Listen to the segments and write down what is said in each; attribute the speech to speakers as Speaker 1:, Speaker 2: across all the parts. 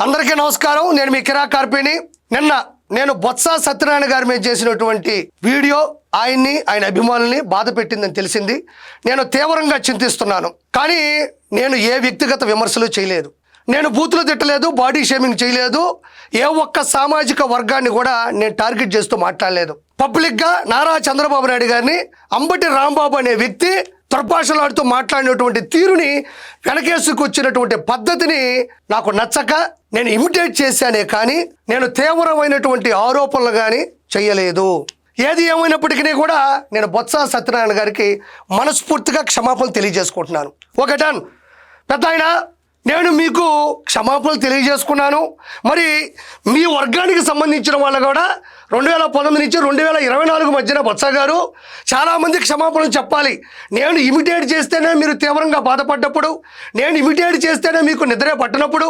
Speaker 1: అందరికీ నమస్కారం. నేను మీ కిరా కార్పిని. నిన్న నేను బొత్స సత్యనారాయణ గారి మీద చేసినటువంటి వీడియో ఆయన అభిమానుల్ని బాధ పెట్టిందని తెలిసింది. నేను తీవ్రంగా చింతిస్తున్నాను. కానీ నేను ఏ వ్యక్తిగత విమర్శలు చేయలేదు, నేను బూతులు తిట్టలేదు, బాడీ షేమింగ్ చేయలేదు, ఏ ఒక్క సామాజిక వర్గాన్ని కూడా నేను టార్గెట్ చేస్తూ మాట్లాడలేదు. పబ్లిక్గా నారా చంద్రబాబు నాయుడు గారిని అంబటి రాంబాబు అనే వ్యక్తి దుర్భాషలాడుతూ మాట్లాడినటువంటి తీరుని, వెనకేసుకు వచ్చినటువంటి పద్ధతిని నాకు నచ్చక నేను ఇమిటేట్ చేశానే కానీ నేను తీవ్రమైనటువంటి ఆరోపణలు కానీ చేయలేదు. ఏది ఏమైనప్పటికీ కూడా నేను బొత్స సత్యనారాయణ గారికి మనస్ఫూర్తిగా క్షమాపణలు తెలియజేసుకుంటున్నాను. ఒకటన్ పెద్ద ఆయన, నేను మీకు క్షమాపణలు తెలియజేసుకున్నాను. మరి మీ వర్గానికి సంబంధించిన వాళ్ళు కూడా 2019 నుంచి 2024 మధ్యన బొత్స గారు చాలామంది క్షమాపణలు చెప్పాలి. నేను ఇమిటేట్ చేస్తేనే మీరు తీవ్రంగా బాధపడ్డప్పుడు, నేను ఇమిటేట్ చేస్తేనే మీకు నిద్రే పట్టినప్పుడు,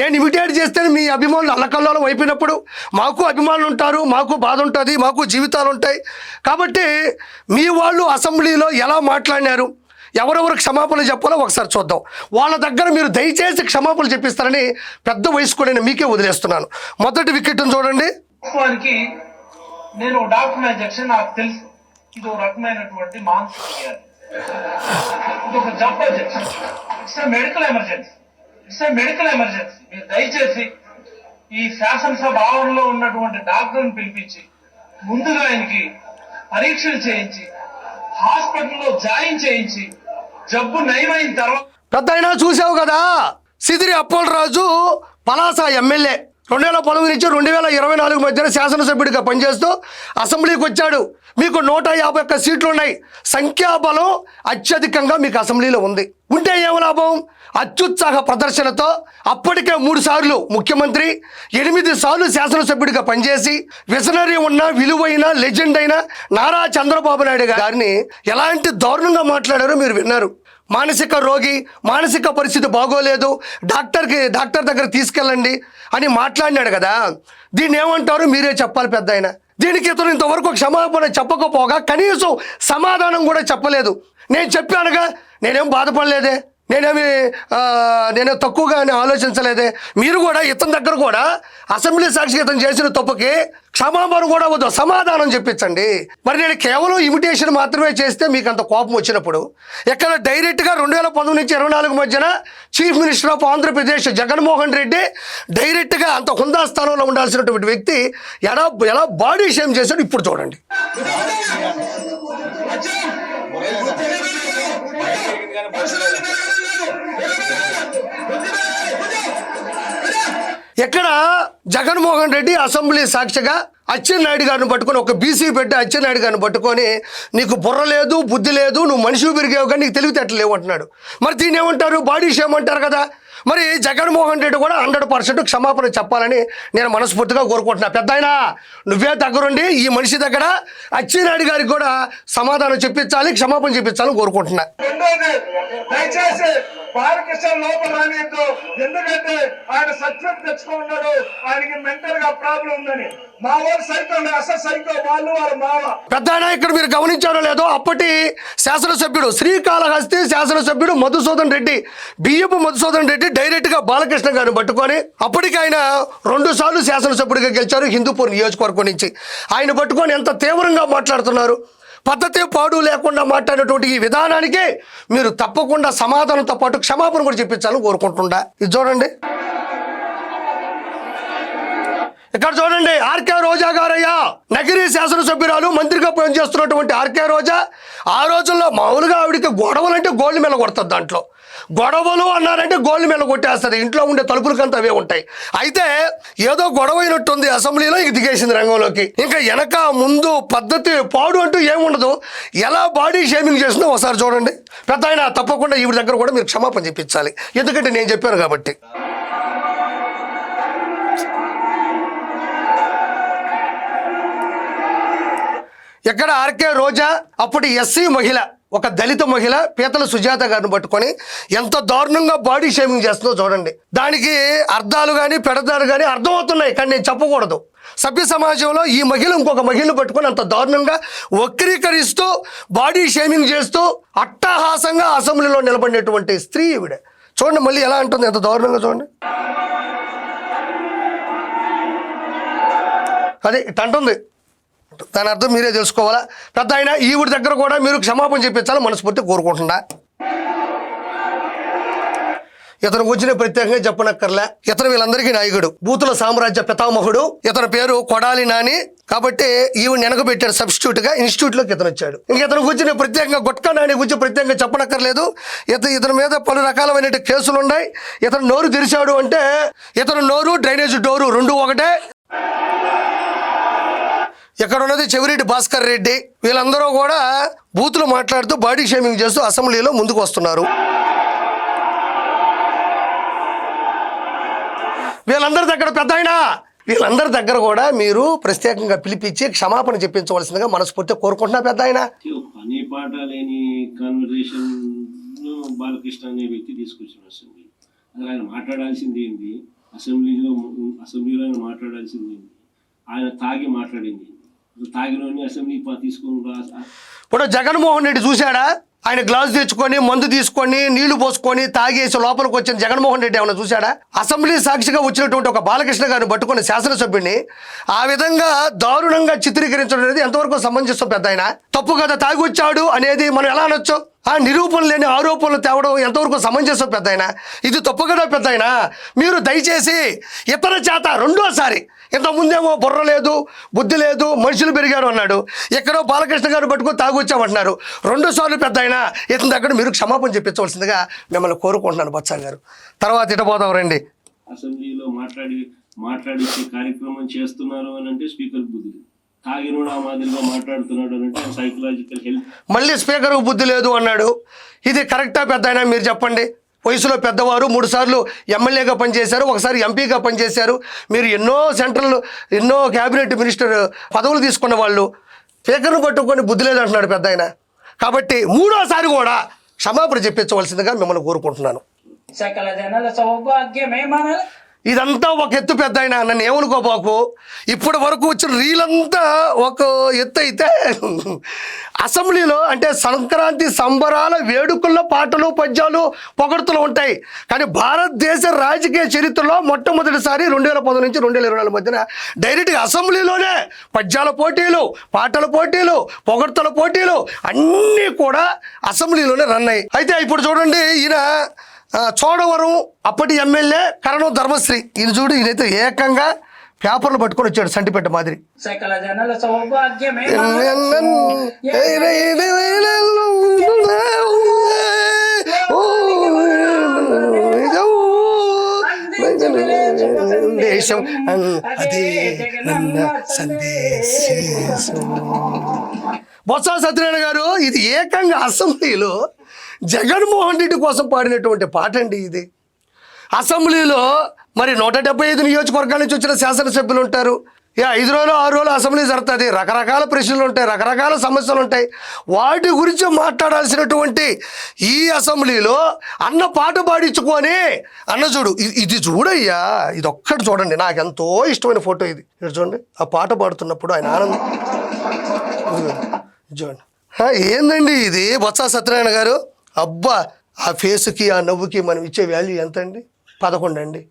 Speaker 1: నేను ఇమిటేట్ చేస్తేనే మీ అభిమానులు అల్లకల్లోలం అయిపోయినప్పుడు, మాకు అభిమానులు ఉంటారు, మాకు బాధ ఉంటుంది, మాకు జీవితాలు ఉంటాయి. కాబట్టి మీ వాళ్ళు అసెంబ్లీలో ఎలా మాట్లాడినారు, ఎవరెవరు క్షమాపణలు చెప్పాలో ఒకసారి చూద్దాం. వాళ్ళ దగ్గర మీరు దయచేసి క్షమాపణలు చెప్పిస్తారని పెద్ద వయసుకు నేను మీకే వదిలేస్తున్నాను. మొదటి వికెట్ను చూడండి.
Speaker 2: నేను డాక్టర్ అధ్యక్షుడు, నాకు తెలుసు ఇది ఒక రకమైనటువంటి మానసిక వ్యాధి, ఇది ఒక జబ్బు అధ్యక్షుడు. ఇట్స్ మెడికల్ ఎమర్జెన్సీ, మీరు దయచేసి ఈ శాసనసభ ఆవరణలో ఉన్నటువంటి డాక్టర్ని పిలిపించి ముందుగా ఆయనకి పరీక్షలు చేయించి హాస్పిటల్లో జాయిన్ చేయించి జబ్బు నయమైన తర్వాత.
Speaker 1: పెద్ద అయినా చూసావు కదా, సిదిరి అప్పలరాజు పలాస ఎమ్మెల్యే 2019 నుంచి 2024 మధ్యన శాసనసభ్యుడిగా పనిచేస్తూ అసెంబ్లీకి వచ్చాడు. మీకు 151 సీట్లు ఉన్నాయి. సంఖ్యాబలం అత్యధికంగా మీకు అసెంబ్లీలో ఉంది. ఉంటే ఏం లాభం? అత్యుత్సాహ ప్రదర్శనతో అప్పటికే 3 సార్లు ముఖ్యమంత్రి, 8 సార్లు శాసనసభ్యుడిగా పనిచేసి విజనరీ ఉన్న విలువైన లెజెండ్ అయిన నారా చంద్రబాబు నాయుడు గారిని ఎలాంటి దారుణంగా మాట్లాడారో మీరు విన్నారు. మానసిక రోగి, మానసిక పరిస్థితి బాగోలేదు, డాక్టర్ దగ్గర తీసుకెళ్ళండి అని మాట్లాడినాడు కదా. దీన్ని ఏమంటారు మీరే చెప్పాలి పెద్ద ఆయన. దీనికి ఇతను ఇంతవరకు క్షమాపణ చెప్పకపోగా కనీసం సమాధానం కూడా చెప్పలేదు. నేను చెప్పానుగా, నేనేం బాధపడలేదే, నేనే తక్కువగా ఆలోచించలేదే. మీరు కూడా ఇతని దగ్గర కూడా అసెంబ్లీ సాక్షిగా ఇతను చేసిన తప్పుకి క్షమాపణ కూడా వద్దు, సమాధానం చెప్పించండి. మరి నేను కేవలం ఇమిటేషన్ మాత్రమే చేస్తే మీకు అంత కోపం వచ్చినప్పుడు, ఇక్కడ డైరెక్ట్గా 2019 నుంచి 2024 మధ్యన chief minister of Andhra Pradesh Jaganmohan Reddy డైరెక్ట్గా అంత హుందా స్థానంలో ఉండాల్సినటువంటి వ్యక్తి ఎలా బాడీ షేమ్ చేశాడు ఇప్పుడు చూడండి. ఎక్కడ జగన్మోహన్ రెడ్డి అసెంబ్లీ సాక్షిగా అచ్చెన్నాయుడు గారిని పట్టుకొని, ఒక బీసీ పెట్టి అచ్చెన్నాయుడు గారిని పట్టుకొని, నీకు బుర్ర లేదు, బుద్ధి లేదు, నువ్వు మనిషి పెరిగావు కానీ నీకు తెలివితేటలు లేవు అంటున్నాడు. మరి దీన్ని ఏమంటారు? బాడీ షేమ్ అంటారు కదా. మరి జగన్మోహన్ రెడ్డి కూడా 100% క్షమాపణ చెప్పాలని నేను మనస్ఫూర్తిగా కోరుకుంటున్నా. పెద్ద ఆయన, నువ్వే దగ్గరుండి ఈ మనిషి దగ్గర అచ్చెన్నాయుడు గారికి కూడా సమాధానం చెప్పించాలి, క్షమాపణ చెప్పించాలని కోరుకుంటున్నా.
Speaker 2: బాలకృష్ణ లోపల రానియద్దు, ఎందుకంటే ఆయన సత్యం తెచ్చుకున్నాడు, ఆయనకి మెంటల్ గా ప్రాబ్లం ఉందని. మా వాళ్ళు సైతం అసలు సైకో వాళ్ళు వాళ్ళ మావ.
Speaker 1: పెద్ద ఇక్కడ మీరు గమనించారో లేదో, అప్పటి శాసనసభ్యుడు శ్రీకాళహస్తి శాసనసభ్యుడు మధుసూదన్ రెడ్డి, బియ్యపు మధుసూదన్ రెడ్డి డైరెక్ట్ గా బాలకృష్ణ గారిని పట్టుకొని, అప్పటికి ఆయన 2 సార్లు శాసనసభ్యుడిగా గెలిచారు హిందూపూర్ నియోజకవర్గం నుంచి. ఆయన పట్టుకొని ఎంత తీవ్రంగా మాట్లాడుతున్నారు. పద్ధతి పాడు లేకుండా మాట్లాడేటువంటి ఈ విధానానికి మీరు తప్పకుండా సమాధానంతో పాటు క్షమాపణ కూడా చెప్పించాలని కోరుకుంటుండా. ఇది చూడండి, ఇక్కడ చూడండి. ఆర్కే రోజా గారయ్యా, నగిరి శాసనసభ్యురాలు, మంత్రిగా పనిచేస్తున్నటువంటి ఆర్కే రోజా. ఆ రోజుల్లో మామూలుగా ఆవిడికి గొడవలు అంటే గోల్డ్ మెల్ల కొడుతుంది. దాంట్లో గొడవలు అన్నారంటే గోల్డ్ మెల్ల కొట్టేస్తుంది. ఇంట్లో ఉండే తలుపులకంతా అవే ఉంటాయి. అయితే ఏదో గొడవ అయినట్టుంది అసెంబ్లీలో, ఇక దిగేసింది రంగంలోకి. ఇంకా వెనక ముందు పద్ధతి పాడు అంటూ ఏముండదు. ఎలా బాడీ షేమింగ్ చేసిందో ఒకసారి చూడండి. పెద్ద ఆయన, తప్పకుండా ఈవిడ దగ్గర కూడా మీరు క్షమాపణ చెప్పించాలి, ఎందుకంటే నేను చెప్పాను కాబట్టి. ఎక్కడ ఆర్కే రోజా అప్పటి ఎస్సీ మహిళ, ఒక దళిత మహిళ పీతల సుజాత గారిని పట్టుకొని ఎంత దారుణంగా బాడీ షేమింగ్ చేస్తుందో చూడండి. దానికి అర్థాలు కానీ పెడదారు కానీ అర్థమవుతున్నాయి, కానీ నేను చెప్పకూడదు. సభ్య సమాజంలో ఈ మహిళ ఇంకొక మహిళను పట్టుకొని అంత దారుణంగా వక్రీకరిస్తూ బాడీ షేమింగ్ చేస్తూ అట్టహాసంగా అసెంబ్లీలో నిలబడినటువంటి స్త్రీ ఈవిడ. చూడండి మళ్ళీ ఎలా అంటుంది, ఎంత దారుణంగా చూడండి. అదే ఇట్టంటుంది. దాని అర్థం మీరే తెలుసుకోవాలా. పెద్ద ఆయన ఈవిడ దగ్గర కూడా మీరు క్షమాపణ చెప్పించాలని మనస్ఫూర్తి కోరుకుంటున్నా. ఇతను వచ్చిన ప్రత్యేకంగా చెప్పనక్కర్లే. ఇతను వీళ్ళందరికీ నాయకుడు, బూతుల సామ్రాజ్య పితామహుడు. ఇతని పేరు కొడాలి నాని. కాబట్టి ఈవిడ వెనకబెట్టాడు సబ్స్టిట్యూట్గా, ఇన్స్టిట్యూట్లోకి ఇతను వచ్చాడు. ఇంక ఇతను కూర్చుని ప్రత్యేకంగా గుట్కా నాని గురించి ప్రత్యేకంగా చెప్పనక్కర్లేదు. ఇతని మీద పలు రకాలమైన కేసులు ఉన్నాయి. ఇతను నోరు తెరిచాడు అంటే ఇతను నోరు డ్రైనేజ్ డోరు రెండు ఒకటే. ఇక్కడ ఉన్నది చెవిరెడ్డి భాస్కర్ రెడ్డి. వీళ్ళందరూ కూడా బూతులు మాట్లాడుతూ బాడీ షేమింగ్ చేస్తూ అసెంబ్లీలో ముందుకు వస్తున్నారు. వీళ్ళందరి దగ్గర కూడా మీరు ప్రత్యేకంగా పిలిపించి క్షమాపణ చెప్పించవలసిందిగా మనస్ఫూర్తిగా కోరుకుంటున్నా. పెద్ద ఆయన
Speaker 3: పని పాట లేని కాన్వర్జేషన్ బాలకృష్ణ అనే వ్యక్తి తీసుకొచ్చిన అసెంబ్లీ. అసలు ఆయన మాట్లాడాల్సింది ఏంటి? అసెంబ్లీలో ఆయన మాట్లాడాల్సింది ఏంటి? ఆయన తాగి మాట్లాడింది. తాగిలోని అసెంబ్లీ తీసుకొని
Speaker 1: ఇప్పుడు జగన్మోహన్ రెడ్డి చూశాడా? ఆయన గ్లాస్ తెచ్చుకొని మందు తీసుకొని నీళ్లు పోసుకొని తాగేసి లోపలికి వచ్చిన జగన్మోహన్ రెడ్డి ఏమైనా చూశాడా? అసెంబ్లీ సాక్షిగా వచ్చినటువంటి ఒక బాలకృష్ణ గారిని పట్టుకున్న శాసనసభ్యుడిని ఆ విధంగా దారుణంగా చిత్రీకరించడం అనేది ఎంతవరకు సమంజసం పెద్ద ఆయన? తప్పు కదా తాగి వచ్చాడు అనేది మనం ఎలా అనొచ్చు? ఆ నిరూపణ లేని ఆరోపణలు తేవడం ఎంతవరకు సమంజసం పెద్ద ఆయన? ఇది తప్పు కదా పెద్ద ఆయన? మీరు దయచేసి ఇతర చేత రెండోసారి, ఇంతకుముందేమో బుర్ర లేదు బుద్ధి లేదు మనుషులు పెరిగారు అన్నాడు, ఎక్కడో బాలకృష్ణ గారు పట్టుకొని తాగొచ్చామంటున్నారు. 2 సార్లు పెద్ద ఆయన ఇతని దగ్గర మీరు క్షమాపణ చెప్పించవలసిందిగా మిమ్మల్ని కోరుకుంటున్నాను బత్సా గారు. తర్వాత ఇటపోతాం రండి.
Speaker 3: అసెంబ్లీలో మాట్లాడించే కార్యక్రమం చేస్తున్నారు అని అంటే స్పీకర్ బుద్ధి తాగినోడు ఆ మాదిరిగా మాట్లాడుతున్నాడు అని అంటే సైకలాజికల్ హెల్ప్.
Speaker 1: మళ్ళీ స్పీకర్కు బుద్ధి లేదు అన్నాడు. ఇది కరెక్టా పెద్ద ఆయన? మీరు చెప్పండి. వయసులో పెద్దవారు, 3 సార్లు ఎమ్మెల్యేగా పనిచేశారు, ఒకసారి ఎంపీగా పనిచేశారు. మీరు ఎన్నో క్యాబినెట్ మినిస్టర్ పదవులు తీసుకున్న వాళ్ళు స్పీకర్ను పట్టుకొని బుద్ధి లేదంటున్నాడు పెద్ద ఆయన. కాబట్టి 3వసారి కూడా క్షమాపణ చెప్పించవలసిందిగా మిమ్మల్ని కోరుకుంటున్నాను.
Speaker 2: సకల జనుల సౌభాగ్యమే మన
Speaker 1: ఇదంతా ఒక ఎత్తు పెద్ద ఆయన, నన్ను ఏమనుకోబాకు. ఇప్పటి వరకు వచ్చిన రీలంతా ఒక ఎత్తు అయితే అసెంబ్లీలో అంటే సంక్రాంతి సంబరాల వేడుకల్లో పాటలు పద్యాలు పొగడ్తలు ఉంటాయి. కానీ భారతదేశ రాజకీయ చరిత్రలో మొట్టమొదటిసారి 2010 నుంచి 2024 మధ్యన డైరెక్ట్గా అసెంబ్లీలోనే పద్యాల పోటీలు, పాటల పోటీలు, పొగడ్తల పోటీలు అన్నీ కూడా అసెంబ్లీలోనే రన్ అయ్యాయి. అయితే ఇప్పుడు చూడండి, ఈయన చోడవరం అప్పటి ఎమ్మెల్యే కరణం ధర్మశ్రీ. ఈయన చూడు, ఈయనైతే ఏకంగా పేపర్లు పట్టుకొని వచ్చాడు సంటిపెట్ట మాదిరి.
Speaker 2: సకల జనుల సౌభాగ్యమే
Speaker 1: సందేశం అదే నన్న సందేశం. బొత్స సత్యనారాయణ గారు ఇది ఏకంగా అసెంబ్లీలో జగన్మోహన్ రెడ్డి కోసం పాడినటువంటి పాట అండి ఇది. అసెంబ్లీలో మరి 175 నియోజకవర్గాల నుంచి వచ్చిన శాసనసభ్యులు ఉంటారు. 5 రోజులు 6 రోజులు అసెంబ్లీ జరుగుతుంది. రకరకాల ప్రశ్నలు ఉంటాయి, రకరకాల సమస్యలు ఉంటాయి. వాటి గురించి మాట్లాడాల్సినటువంటి ఈ అసెంబ్లీలో అన్న పాట పాడించుకొని అన్న చూడు, ఇది చూడయ్యా, ఇది ఒక్కటి చూడండి. నాకు ఎంతో ఇష్టమైన ఫోటో ఇది. ఇక్కడ చూడండి, ఆ పాట పాడుతున్నప్పుడు ఆయన ఆనందం చూడండి. ఏందండి ఇది బొత్స సత్యనారాయణ గారు? అబ్బా, ఆ ఫేస్కి ఆ నవ్వుకి మనం ఇచ్చే వాల్యూ ఎంత అండి? 11 అండి.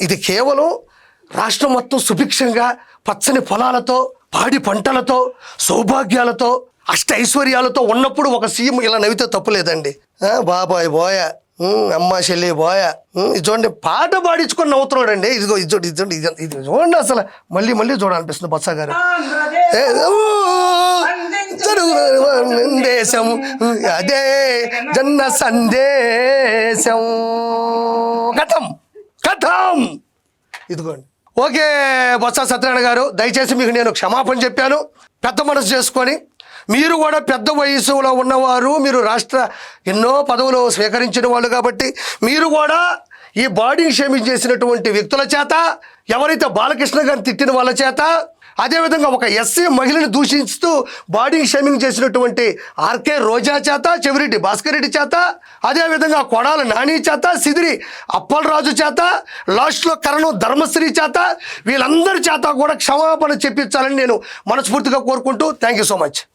Speaker 1: ఇది కేవలం రాష్ట్రం మొత్తం సుభిక్షంగా పచ్చని పొలాలతో, పాడి పంటలతో, సౌభాగ్యాలతో, అష్టైశ్వర్యాలతో ఉన్నప్పుడు ఒక సీఎం ఇలా నవ్వితే తప్పులేదండి. బాబాయ్ బోయ, అమ్మ చెల్లి బోయ, ఇది చూడండి, పాట పాడించుకొని నవ్వుతున్నాడు అండి. ఇదిగో ఇది చూడండి, ఇది చూడండి. అసలు మళ్ళీ చూడాలనిపిస్తుంది బొత్స గారు. సందేశం అదే జన్న సందేశం. కథం ఇదిగోండి. ఓకే బొత్స సత్యనారాయణ గారు, దయచేసి మీకు నేను క్షమాపణ చెప్పాను. పెద్ద మనసు చేసుకొని, మీరు కూడా పెద్ద వయసులో ఉన్నవారు, మీరు రాష్ట్ర ఎన్నో పదవులు స్వీకరించిన వాళ్ళు కాబట్టి మీరు కూడా ఈ బాడీ షేమింగ్ చేసినటువంటి వ్యక్తుల చేత, ఎవరైతే బాలకృష్ణ గారిని తిట్టిన వాళ్ళ చేత, అదేవిధంగా ఒక ఎస్సీ మహిళని దూషిస్తూ బాడీ షేమింగ్ చేసినటువంటి ఆర్కే రోజా చేత, చెవిరెడ్డి భాస్కర్ రెడ్డి చేత, అదేవిధంగా కొడాల నాని చేత, సిదిరి అప్పలరాజు చేత, లాస్ట్లో కరణం ధర్మశ్రీ చేత, వీళ్ళందరి చేత కూడా క్షమాపణ చెప్పించాలని నేను మనస్ఫూర్తిగా కోరుకుంటూ థ్యాంక్ యూ సో మచ్.